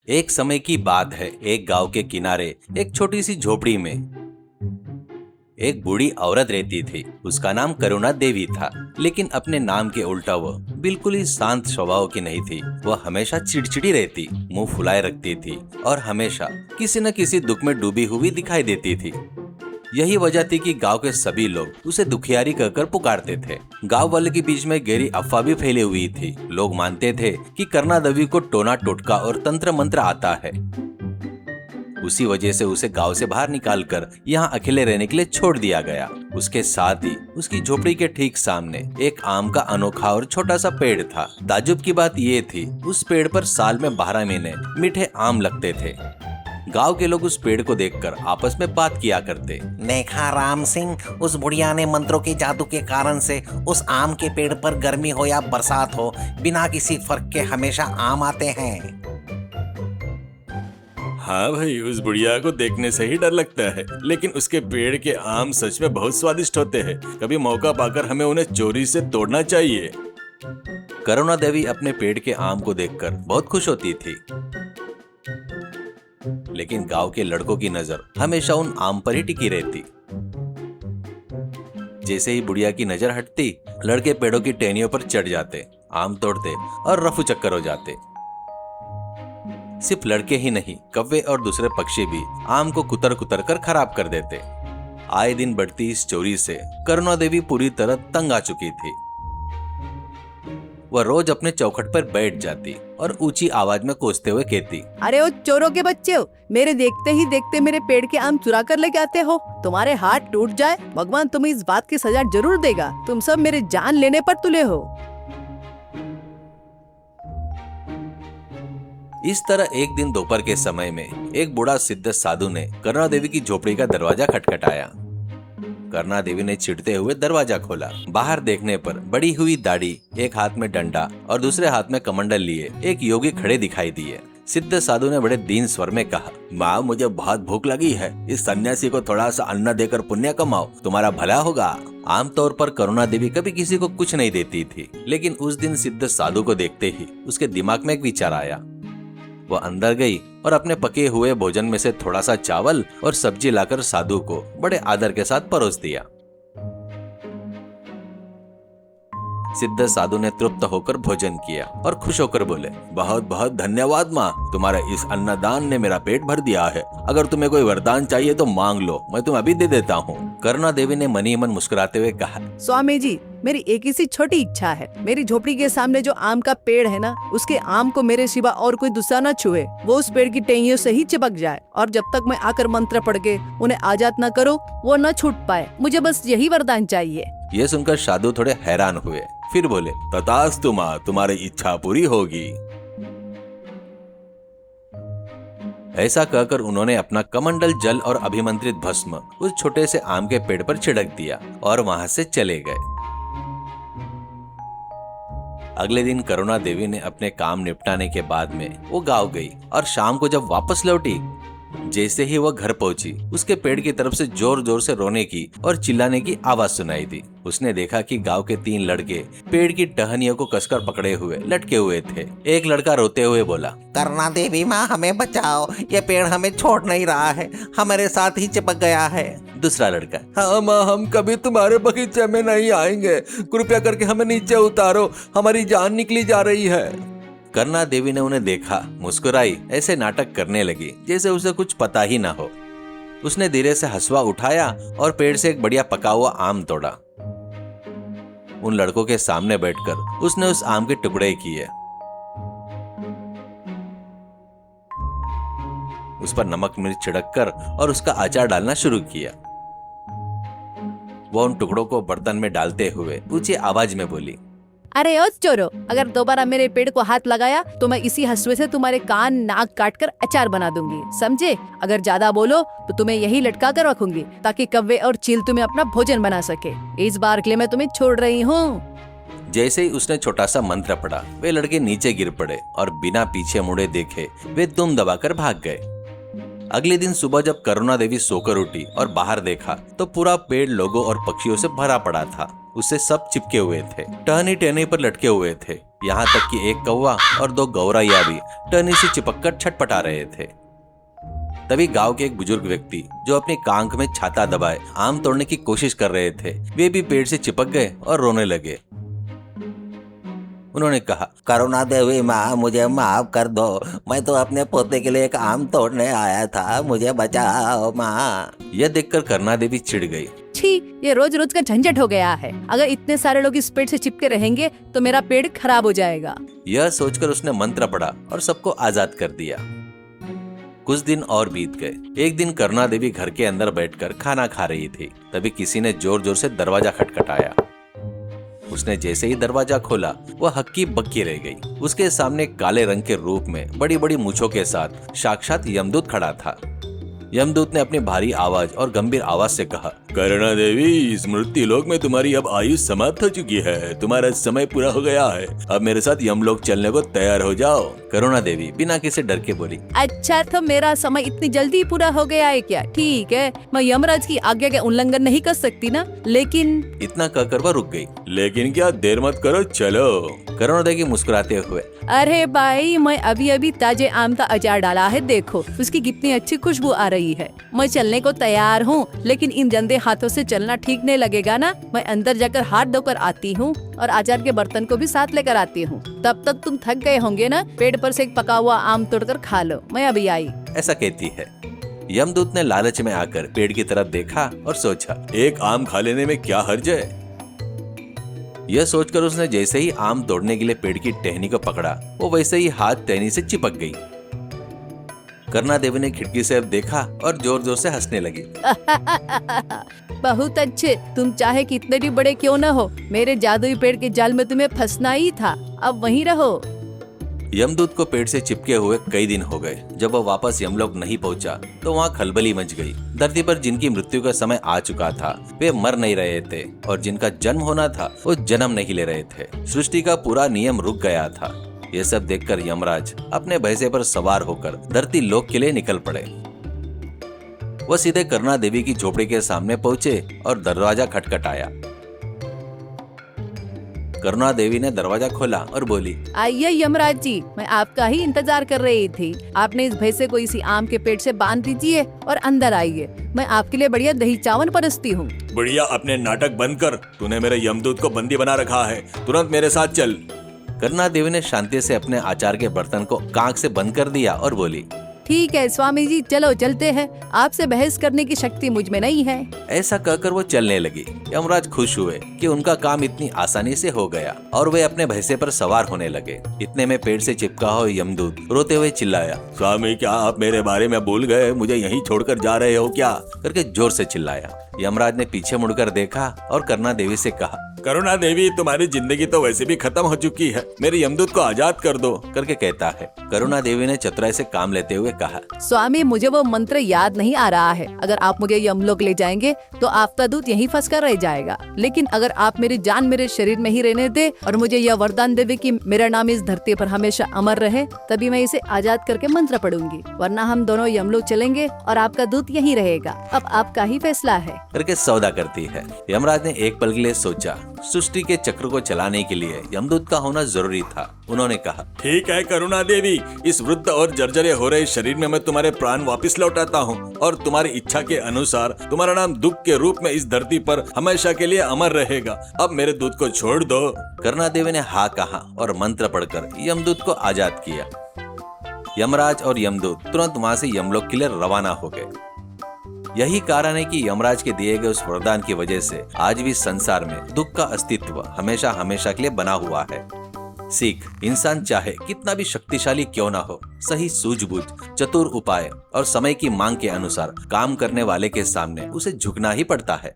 एक समय की बात है, एक गांव के किनारे एक छोटी सी झोपड़ी में एक बूढ़ी औरत रहती थी। उसका नाम करुणा देवी था, लेकिन अपने नाम के उल्टा वो बिल्कुल ही शांत स्वभाव की नहीं थी। वह हमेशा चिड़चिड़ी रहती, मुंह फुलाए रखती थी और हमेशा किसी न किसी दुख में डूबी हुई दिखाई देती थी। यही वजह थी कि गांव के सभी लोग उसे दुखियारी कहकर पुकारते थे। गांव वाले के बीच में गहरी अफवाह भी फैली हुई थी। लोग मानते थे कि करुणा देवी को टोना टोटका और तंत्र मंत्र आता है। उसी वजह से उसे गांव से बाहर निकालकर यहाँ अकेले रहने के लिए छोड़ दिया गया। उसके साथ ही उसकी झोपड़ी के ठीक सामने एक आम का अनोखा और छोटा सा पेड़ था। ताज्जुब की बात ये थी, उस पेड़ पर साल में 12 महीने मीठे आम लगते थे। गांव के लोग उस पेड़ को देखकर आपस में बात किया करते। देखा राम सिंह, उस बुढ़िया ने मंत्रों के जादू के कारण से उस आम के पेड़ पर गर्मी हो या बरसात हो, बिना किसी फर्क के हमेशा आम आते हैं। हाँ भाई, उस बुढ़िया को देखने से ही डर लगता है, लेकिन उसके पेड़ के आम सच में बहुत स्वादिष्ट होते हैं। कभी मौका पाकर हमें उन्हें चोरी से तोड़ना चाहिए। करुणा देवी अपने पेड़ के आम को देखकर बहुत खुश होती थी, लेकिन गांव के लड़कों की नजर हमेशा उन आम पर ही टिकी रहती। जैसे ही बुढ़िया की नजर हटती, लड़के पेड़ों की टहनियों पर चढ़ जाते, आम तोड़ते और रफू चक्कर हो जाते। सिर्फ लड़के ही नहीं, कौवे और दूसरे पक्षी भी आम को कुतर कुतर कर खराब कर देते। आए दिन बढ़ती इस चोरी से करुणा देवी पूरी तरह तंग आ चुकी थी। वह रोज अपने चौखट पर बैठ जाती और ऊंची आवाज में कोसते हुए कहती, अरे ओ चोरों के बच्चे हो, मेरे देखते ही देखते मेरे पेड़ के आम चुरा कर लेके आते हो। तुम्हारे हाथ टूट जाए, भगवान तुम्हें इस बात की सजा जरूर देगा। तुम सब मेरे जान लेने पर तुले हो। इस तरह एक दिन दोपहर के समय में एक बूढ़ा सिद्ध साधु ने करुणा देवी की झोपड़ी का दरवाजा खटखटाया। करुणा देवी ने चिढ़ते हुए दरवाजा खोला। बाहर देखने पर बड़ी हुई दाढ़ी, एक हाथ में डंडा और दूसरे हाथ में कमंडल लिए एक योगी खड़े दिखाई दिए। सिद्ध साधु ने बड़े दीन स्वर में कहा, माँ, मुझे बहुत भूख लगी है। इस सन्यासी को थोड़ा सा अन्न देकर पुण्य कमाओ, तुम्हारा भला होगा। आमतौर पर करुणा देवी कभी किसी को कुछ नहीं देती थी, लेकिन उस दिन सिद्ध साधु को देखते ही उसके दिमाग में एक विचार आया। वह अंदर गई और अपने पके हुए भोजन में से थोड़ा सा चावल और सब्जी लाकर साधु को बड़े आदर के साथ परोस दिया। सिद्ध साधु ने तृप्त होकर भोजन किया और खुश होकर बोले, बहुत बहुत धन्यवाद माँ, तुम्हारे इस अन्नदान ने मेरा पेट भर दिया है। अगर तुम्हें कोई वरदान चाहिए तो मांग लो, मैं तुम्हें अभी दे देता हूँ। करुणा देवी ने मनी मन मुस्कुराते हुए कहा, स्वामी जी, मेरी एक ही सी छोटी इच्छा है। मेरी झोपड़ी के सामने जो आम का पेड़ है ना, उसके आम को मेरे सिवा और कोई दूसरा न छुए। वो उस पेड़ की टहनियों से ही चिपक जाए और जब तक मैं आकर मंत्र पढ़ के उन्हें आजाद न करो, वो न छूट पाए। मुझे बस यही वरदान चाहिए। ये सुनकर साधु थोड़े हैरान हुए, फिर बोले, तथास्तु माँ, तुम्हारी इच्छा पूरी होगी। ऐसा कहकर उन्होंने अपना कमंडल जल और अभिमंत्रित भस्म उस छोटे से आम के पेड़ पर छिड़क दिया और वहां से चले गए। अगले दिन करुणा देवी ने अपने काम निपटाने के बाद में वो गांव गई और शाम को जब वापस लौटी, जैसे ही वह घर पहुंची, उसके पेड़ की तरफ से जोर जोर से रोने की और चिल्लाने की आवाज सुनाई दी। उसने देखा कि गांव के 3 लड़के पेड़ की टहनियों को कसकर पकड़े हुए लटके हुए थे। एक लड़का रोते हुए बोला, करुणा देवी माँ, हमें बचाओ, ये पेड़ हमें छोड़ नहीं रहा है, हमारे साथ ही चिपक गया है। दूसरा लड़का, हाँ माँ, हम कभी तुम्हारे बगीचे में नहीं आएंगे, कृपया करके हमें नीचे उतारो, हमारी जान निकली जा रही है। करुणा देवी ने उन्हें देखा, मुस्कुराई, ऐसे नाटक करने लगी जैसे उसे कुछ पता ही ना हो। उसने धीरे से हंसुआ उठाया और पेड़ से एक बढ़िया पका हुआ आम तोड़ा। उन लड़कों के सामने बैठकर उसने उस आम के टुकड़े किए, उस पर नमक मिर्च छिड़ककर और उसका अचार डालना शुरू किया। वह उन टुकड़ों को बर्तन में डालते हुए ऊंची आवाज में बोली, अरे ओ चोरो, अगर दोबारा मेरे पेड़ को हाथ लगाया तो मैं इसी हंसुए से तुम्हारे कान नाक काट कर अचार बना दूंगी, समझे? अगर ज्यादा बोलो तो तुम्हें यही लटका कर रखूंगी ताकि कौवे और चील तुम्हें अपना भोजन बना सके। इस बार के लिए मैं तुम्हें छोड़ रही हूँ। जैसे ही उसने छोटा सा मंत्र पढ़ा, वे लड़के नीचे गिर पड़े और बिना पीछे मुड़े देखे वे दुम दबाकर भाग गए। अगले दिन सुबह जब करुणा देवी सोकर उठी और बाहर देखा तो पूरा पेड़ लोगों और पक्षियों से भरा पड़ा था। उससे सब चिपके हुए थे, टहनी टहनी पर लटके हुए थे। यहाँ तक कि एक कौवा और 2 गौरैया भी टहनी से चिपककर छटपटा रहे थे। तभी गांव के एक बुजुर्ग व्यक्ति जो अपनी कांख में छाता दबाए आम तोड़ने की कोशिश कर रहे थे, वे भी पेड़ से चिपक गए और रोने लगे। उन्होंने कहा, करुणा देवी माँ, मुझे माफ कर दो। मैं तो अपने पोते के लिए एक आम तोड़ने आया था, मुझे बचाओ माँ। यह देखकर करुणा देवी चिढ़ गई। छी, ये रोज रोज का झंझट हो गया है। अगर इतने सारे लोग इस पेड़ से चिपके रहेंगे तो मेरा पेड़ खराब हो जाएगा। यह सोचकर उसने मंत्र पढ़ा और सबको आजाद कर दिया। कुछ दिन और बीत गए। एक दिन करुणा देवी घर के अंदर बैठकर खाना खा रही थी। तभी किसी ने जोर जोर से दरवाजा खटखटाया। उसने जैसे ही दरवाजा खोला, वह हक्की बक्की रह गई। उसके सामने काले रंग के रूप में बड़ी बड़ी मूंछों के साथ साक्षात यमदूत खड़ा था। यमदूत ने अपनी भारी आवाज और गंभीर आवाज से कहा, करुणा देवी, इस मृत्यु लोक में तुम्हारी अब आयु समाप्त हो चुकी है। तुम्हारा समय पूरा हो गया है। अब मेरे साथ यमलोक चलने को तैयार हो जाओ। करुणा देवी बिना किसी डर के बोली, अच्छा, तो मेरा समय इतनी जल्दी पूरा हो गया है क्या? ठीक है, मैं यमराज की आज्ञा का उल्लंघन नहीं कर सकती ना। लेकिन इतना कहकर वह रुक गई। लेकिन क्या, देर मत करो, चलो। करुणा देवी मुस्कुराते हुए, अरे भाई, मैं अभी अभी ताजे आम का अचार डाला है, देखो उसकी कितनी अच्छी खुशबू आ रही है। मैं चलने को तैयार हूँ, लेकिन इन गंदे हाथों से चलना ठीक नहीं लगेगा ना। मैं अंदर जाकर हाथ धोकर आती हूँ और अचार के बर्तन को भी साथ लेकर आती हूँ। तब तक तुम थक गए होंगे ना, पेड़ पर से एक पका हुआ आम तोड़कर खा लो, मैं अभी आई। ऐसा कहती है। यमदूत ने लालच में आकर पेड़ की तरफ देखा और सोचा, एक आम खा लेने में क्या हर्ज है। यह सोचकर उसने जैसे ही आम तोड़ने के लिए पेड़ की टहनी को पकड़ा, वो वैसे ही हाथ टहनी से चिपक गई। करुणा देवी ने खिड़की से अब देखा और जोर जोर से हंसने लगी। बहुत अच्छे, तुम चाहे कितने भी बड़े क्यों न हो, मेरे जादुई पेड़ के जाल में तुम्हें फंसना ही था। अब वहीं रहो। यमदूत को पेड़ से चिपके हुए कई दिन हो गए। जब वह वापस यमलोक नहीं पहुंचा तो वहाँ खलबली मच गई। धरती पर जिनकी मृत्यु का समय आ चुका था, वे मर नहीं रहे थे, और जिनका जन्म होना था वो जन्म नहीं ले रहे थे। सृष्टि का पूरा नियम रुक गया था। ये सब देखकर यमराज अपने भैंसे पर सवार होकर धरती लोक के लिए निकल पड़े। वह सीधे करुणा देवी की झोपड़ी के सामने पहुंचे और दरवाजा खटखटाया। करुणा देवी ने दरवाजा खोला और बोली, आइए यमराज जी, मैं आपका ही इंतजार कर रही थी। आपने इस भैंसे को इसी आम के पेड़ से बांध दीजिए और अंदर आइए। मैं आपके लिए बढ़िया दही चावल परसती हूँ। बढ़िया, अपने नाटक बंद कर। तूने मेरे यमदूत को बंदी बना रखा है, तुरंत मेरे साथ चल। करुणा देवी ने शांति से अपने आचार के बर्तन को कांख से बंद कर दिया और बोली, ठीक है स्वामी जी, चलो चलते हैं। आपसे बहस करने की शक्ति मुझ में नहीं है। ऐसा कहकर वो चलने लगी। यमराज खुश हुए कि उनका काम इतनी आसानी से हो गया और वे अपने भैंसे पर सवार होने लगे। इतने में पेड़ से चिपका हुआ यमदूत रोते हुए चिल्लाया, स्वामी, क्या आप मेरे बारे में भूल गए? मुझे यहीं छोड़कर जा रहे हो क्या? करके जोर से चिल्लाया। यमराज ने पीछे मुड़कर देखा और करुणा देवी से कहा, करुणा देवी, तुम्हारी जिंदगी तो वैसे भी खत्म हो चुकी है, मेरे यमदूत को आजाद कर दो। करके कहता है। करुणा देवी ने चतुराई से काम लेते हुए कहा, स्वामी, मुझे वो मंत्र याद नहीं आ रहा है। अगर आप मुझे यमलोक ले जाएंगे तो आपका दूत यहीं फंस कर रह जाएगा। लेकिन अगर आप मेरी जान मेरे शरीर में ही रहने दे और मुझे यह वरदान देवे कि मेरा नाम इस धरती पर हमेशा अमर रहे, तभी मैं इसे आजाद करके मंत्र पढ़ूंगी, वरना हम दोनों यमलोक चलेंगे और आपका दूत यहीं रहेगा। अब आपका ही फैसला है। करके सौदा करती है। यमराज ने एक पल के लिए सोचा। सृष्टि के चक्र को चलाने के लिए यमदूत का होना जरूरी था। उन्होंने कहा, ठीक है करुणा देवी, इस वृद्ध और जर्जरे हो रहे शरीर में मैं तुम्हारे प्राण वापस लौटाता हूँ और तुम्हारी इच्छा के अनुसार तुम्हारा नाम दुख के रूप में इस धरती पर हमेशा के लिए अमर रहेगा। अब मेरे दूत को छोड़ दो। करुणा देवी ने हाँ कहा और मंत्र पढ़कर यमदूत को आजाद किया। यमराज और यमदूत तुरंत वहाँ से यमलोक के लिए रवाना हो गए। यही कारण है कि यमराज के दिए गए उस वरदान की वजह से आज भी संसार में दुख का अस्तित्व हमेशा हमेशा के लिए बना हुआ है। सीख, इंसान चाहे कितना भी शक्तिशाली क्यों ना हो, सही सूझबूझ, चतुर उपाय और समय की मांग के अनुसार काम करने वाले के सामने उसे झुकना ही पड़ता है।